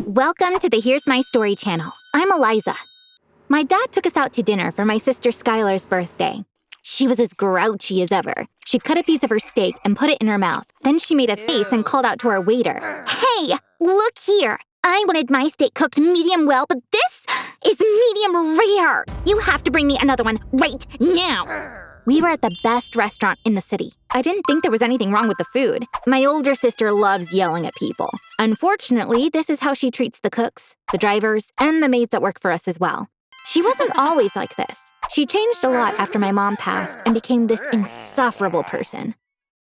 Welcome to the Here's My Story channel. I'm Eliza. My dad took us out to dinner for my sister Skylar's birthday. She was as grouchy as ever. She cut a piece of her steak and put it in her mouth. Then she made a face and called out to our waiter. Hey, look here. I wanted my steak cooked medium well, but this is medium rare. You have to bring me another one right now. We were at the best restaurant in the city. I didn't think there was anything wrong with the food. My older sister loves yelling at people. Unfortunately, this is how she treats the cooks, the drivers, and the maids that work for us as well. She wasn't always like this. She changed a lot after my mom passed and became this insufferable person.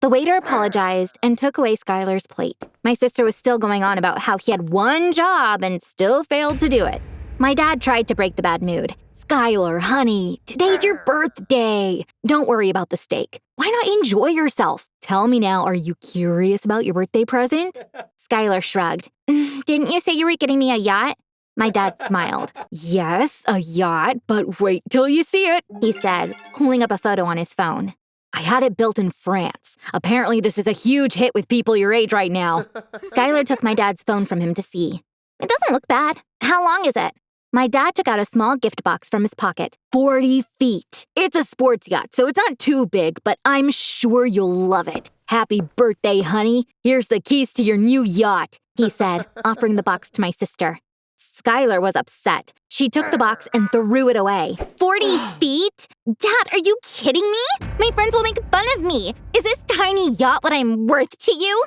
The waiter apologized and took away Skylar's plate. My sister was still going on about how he had one job and still failed to do it. My dad tried to break the bad mood. Skylar, honey, today's your birthday. Don't worry about the steak. Why not enjoy yourself? Tell me now, are you curious about your birthday present? Skylar shrugged. Didn't you say you were getting me a yacht? My dad smiled. Yes, a yacht, but wait till you see it, he said, holding up a photo on his phone. I had it built in France. Apparently this is a huge hit with people your age right now. Skylar took my dad's phone from him to see. It doesn't look bad. How long is it? My dad took out a small gift box from his pocket. 40 feet. It's a sports yacht, so it's not too big, but I'm sure you'll love it. Happy birthday, honey. Here's the keys to your new yacht, he said, offering the box to my sister. Skylar was upset. She took the box and threw it away. 40 feet? Dad, are you kidding me? My friends will make fun of me. Is this tiny yacht what I'm worth to you?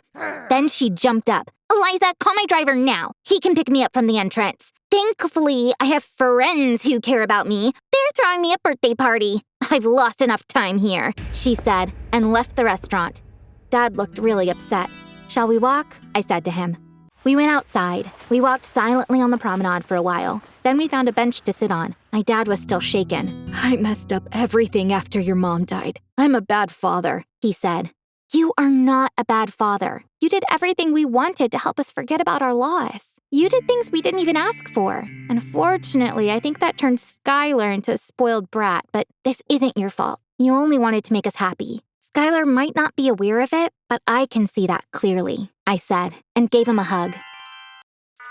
Then she jumped up. Eliza, call my driver now. He can pick me up from the entrance. Thankfully, I have friends who care about me. They're throwing me a birthday party. I've lost enough time here, she said, and left the restaurant. Dad looked really upset. Shall we walk? I said to him. We went outside. We walked silently on the promenade for a while. Then we found a bench to sit on. My dad was still shaken. I messed up everything after your mom died. I'm a bad father, he said. You are not a bad father. You did everything we wanted to help us forget about our loss. You did things we didn't even ask for. Unfortunately, I think that turned Skylar into a spoiled brat, but this isn't your fault. You only wanted to make us happy. Skylar might not be aware of it, but I can see that clearly, I said, and gave him a hug.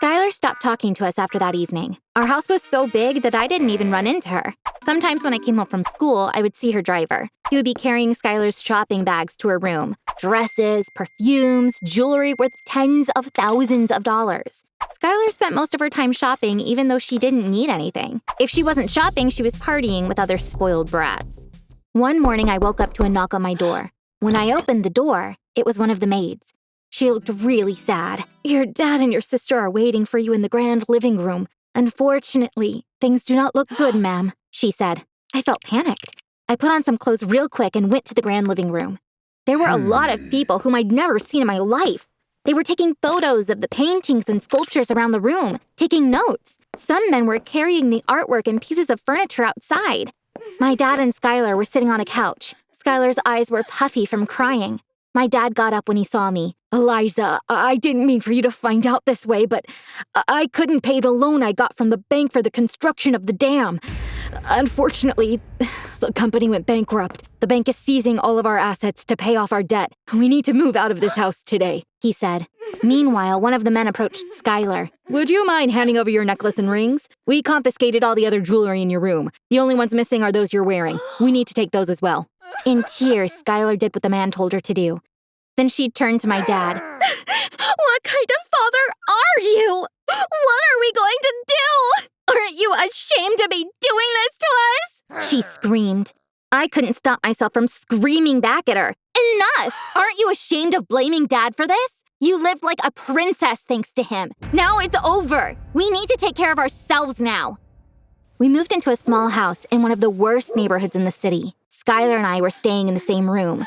Skylar stopped talking to us after that evening. Our house was so big that I didn't even run into her. Sometimes when I came home from school, I would see her driver. He would be carrying Skylar's shopping bags to her room. Dresses, perfumes, jewelry worth tens of thousands of dollars. Skylar spent most of her time shopping even though she didn't need anything. If she wasn't shopping, she was partying with other spoiled brats. One morning, I woke up to a knock on my door. When I opened the door, it was one of the maids. She looked really sad. Your dad and your sister are waiting for you in the grand living room. Unfortunately, things do not look good, ma'am, she said. I felt panicked. I put on some clothes real quick and went to the grand living room. There were a lot of people whom I'd never seen in my life. They were taking photos of the paintings and sculptures around the room, taking notes. Some men were carrying the artwork and pieces of furniture outside. My dad and Skylar were sitting on a couch. Skylar's eyes were puffy from crying. My dad got up when he saw me. Eliza, I didn't mean for you to find out this way, but I couldn't pay the loan I got from the bank for the construction of the dam. Unfortunately, the company went bankrupt. The bank is seizing all of our assets to pay off our debt. We need to move out of this house today, he said. Meanwhile, one of the men approached Skylar. Would you mind handing over your necklace and rings? We confiscated all the other jewelry in your room. The only ones missing are those you're wearing. We need to take those as well. In tears, Skylar did what the man told her to do. Then she turned to my dad. What kind of father are you? What are we going to do? Aren't you ashamed to be doing this to us? She screamed. I couldn't stop myself from screaming back at her. Enough! Aren't you ashamed of blaming Dad for this? You lived like a princess thanks to him. Now it's over. We need to take care of ourselves now. We moved into a small house in one of the worst neighborhoods in the city. Skylar and I were staying in the same room.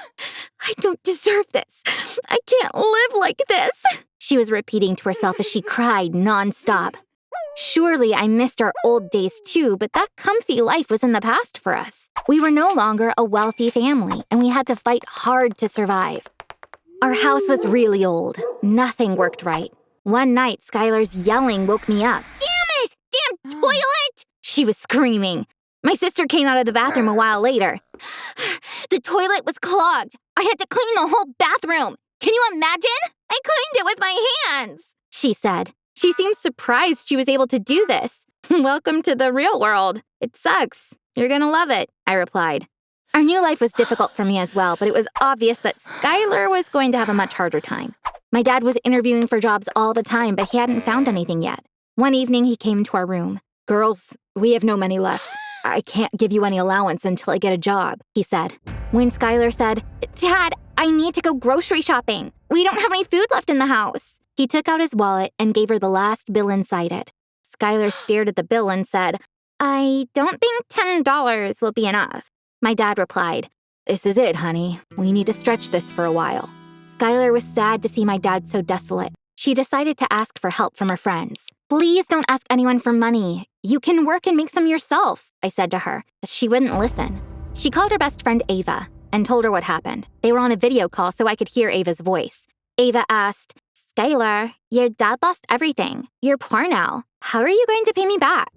I don't deserve this. I can't live like this, she was repeating to herself as she cried nonstop. Surely I missed our old days too, but that comfy life was in the past for us. We were no longer a wealthy family, and we had to fight hard to survive. Our house was really old. Nothing worked right. One night, Skylar's yelling woke me up. Damn it! Damn toilet! She was screaming. My sister came out of the bathroom a while later. The toilet was clogged. I had to clean the whole bathroom. Can you imagine? I cleaned it with my hands, she said. She seemed surprised she was able to do this. Welcome to the real world. It sucks. You're gonna love it, I replied. Our new life was difficult for me as well, but it was obvious that Skylar was going to have a much harder time. My dad was interviewing for jobs all the time, but he hadn't found anything yet. One evening, he came to our room. "Girls, we have no money left. I can't give you any allowance until I get a job," he said. When Skylar said, "Dad, I need to go grocery shopping. We don't have any food left in the house," he took out his wallet and gave her the last bill inside it. Skylar stared at the bill and said, "I don't think $10 will be enough." My dad replied, "This is it, honey. We need to stretch this for a while." Skylar was sad to see my dad so desolate. She decided to ask for help from her friends. "Please don't ask anyone for money. You can work and make some yourself," I said to her, but she wouldn't listen. She called her best friend Ava and told her what happened. They were on a video call so I could hear Ava's voice. Ava asked, "Skylar, your dad lost everything. You're poor now. How are you going to pay me back?"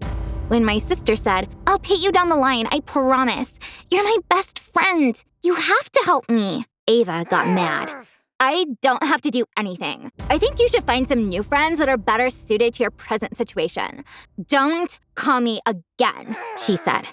When my sister said, "I'll pay you down the line, I promise. You're my best friend. You have to help me," Ava got mad. "I don't have to do anything. I think you should find some new friends that are better suited to your present situation. Don't call me again," she said.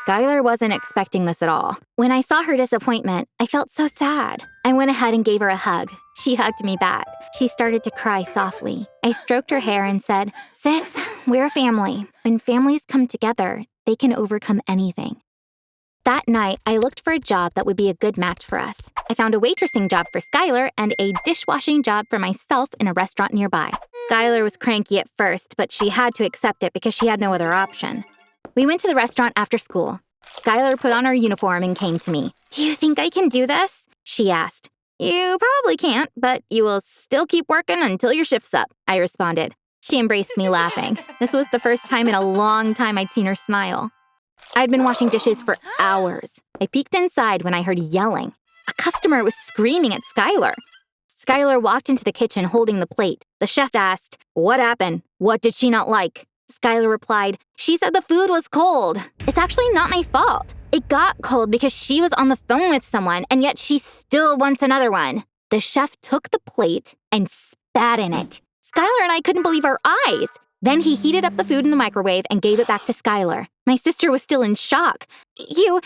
Skylar wasn't expecting this at all. When I saw her disappointment, I felt so sad. I went ahead and gave her a hug. She hugged me back. She started to cry softly. I stroked her hair and said, "Sis, we're a family. When families come together, they can overcome anything." That night, I looked for a job that would be a good match for us. I found a waitressing job for Skylar and a dishwashing job for myself in a restaurant nearby. Skylar was cranky at first, but she had to accept it because she had no other option. We went to the restaurant after school. Skylar put on her uniform and came to me. "Do you think I can do this?" she asked. "You probably can't, but you will still keep working until your shift's up," I responded. She embraced me laughing. This was the first time in a long time I'd seen her smile. I'd been washing dishes for hours. I peeked inside when I heard yelling. A customer was screaming at Skylar. Skylar walked into the kitchen holding the plate. The chef asked, "What happened? What did she not like?" Skylar replied, "She said the food was cold. It's actually not my fault. It got cold because she was on the phone with someone, and yet she still wants another one." The chef took the plate and spat in it. Skylar and I couldn't believe our eyes. Then he heated up the food in the microwave and gave it back to Skylar. My sister was still in shock. You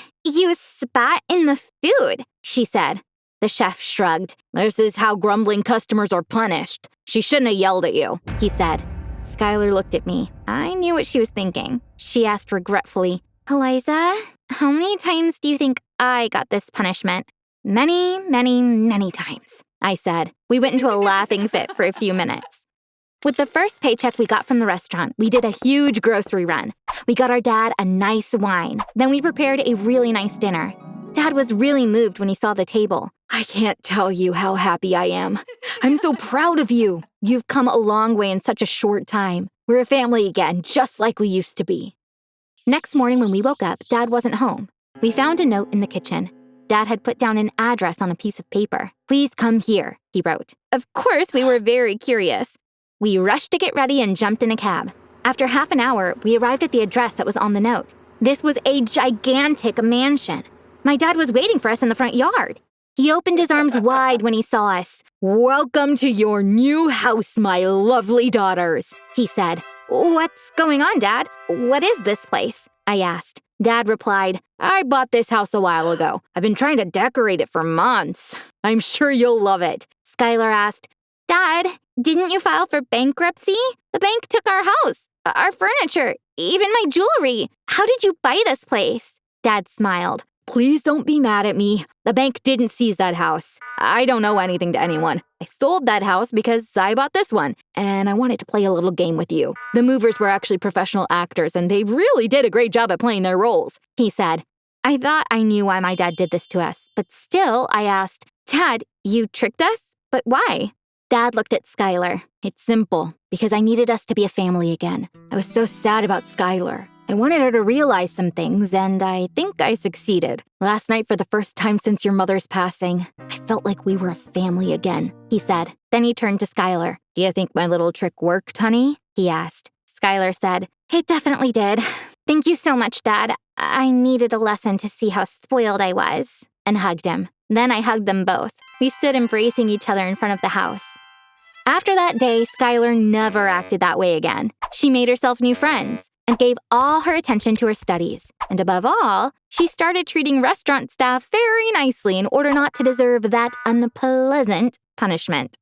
spat in the food," she said. The chef shrugged. "This is how grumbling customers are punished. She shouldn't have yelled at you," he said. Skylar looked at me. I knew what she was thinking. She asked regretfully, "Eliza, how many times do you think I got this punishment?" "Many, many, many times," I said. We went into a laughing fit for a few minutes. With the first paycheck we got from the restaurant, we did a huge grocery run. We got our dad a nice wine. Then we prepared a really nice dinner. Dad was really moved when he saw the table. "I can't tell you how happy I am. I'm so proud of you. You've come a long way in such a short time. We're a family again, just like we used to be." Next morning when we woke up, Dad wasn't home. We found a note in the kitchen. Dad had put down an address on a piece of paper. "Please come here," he wrote. Of course, we were very curious. We rushed to get ready and jumped in a cab. After half an hour, we arrived at the address that was on the note. This was a gigantic mansion. My dad was waiting for us in the front yard. He opened his arms wide when he saw us. "Welcome to your new house, my lovely daughters," he said. "What's going on, Dad? What is this place?" I asked. Dad replied, "I bought this house a while ago. I've been trying to decorate it for months. I'm sure you'll love it." Skylar asked, "Dad, didn't you file for bankruptcy? The bank took our house, our furniture, even my jewelry. How did you buy this place?" Dad smiled. "Please don't be mad at me. The bank didn't seize that house. I don't owe anything to anyone. I sold that house because I bought this one, and I wanted to play a little game with you. The movers were actually professional actors, and they really did a great job at playing their roles," he said. I thought I knew why my dad did this to us, but still I asked, "Dad, you tricked us? But why?" Dad looked at Skylar. "It's simple, because I needed us to be a family again. I was so sad about Skylar. I wanted her to realize some things, and I think I succeeded. Last night, for the first time since your mother's passing, I felt like we were a family again," he said. Then he turned to Skylar. "Do you think my little trick worked, honey?" he asked. Skylar said, "It definitely did. Thank you so much, Dad. I needed a lesson to see how spoiled I was," and hugged him. Then I hugged them both. We stood embracing each other in front of the house. After that day, Skylar never acted that way again. She made herself new friends and gave all her attention to her studies. And above all, she started treating restaurant staff very nicely in order not to deserve that unpleasant punishment.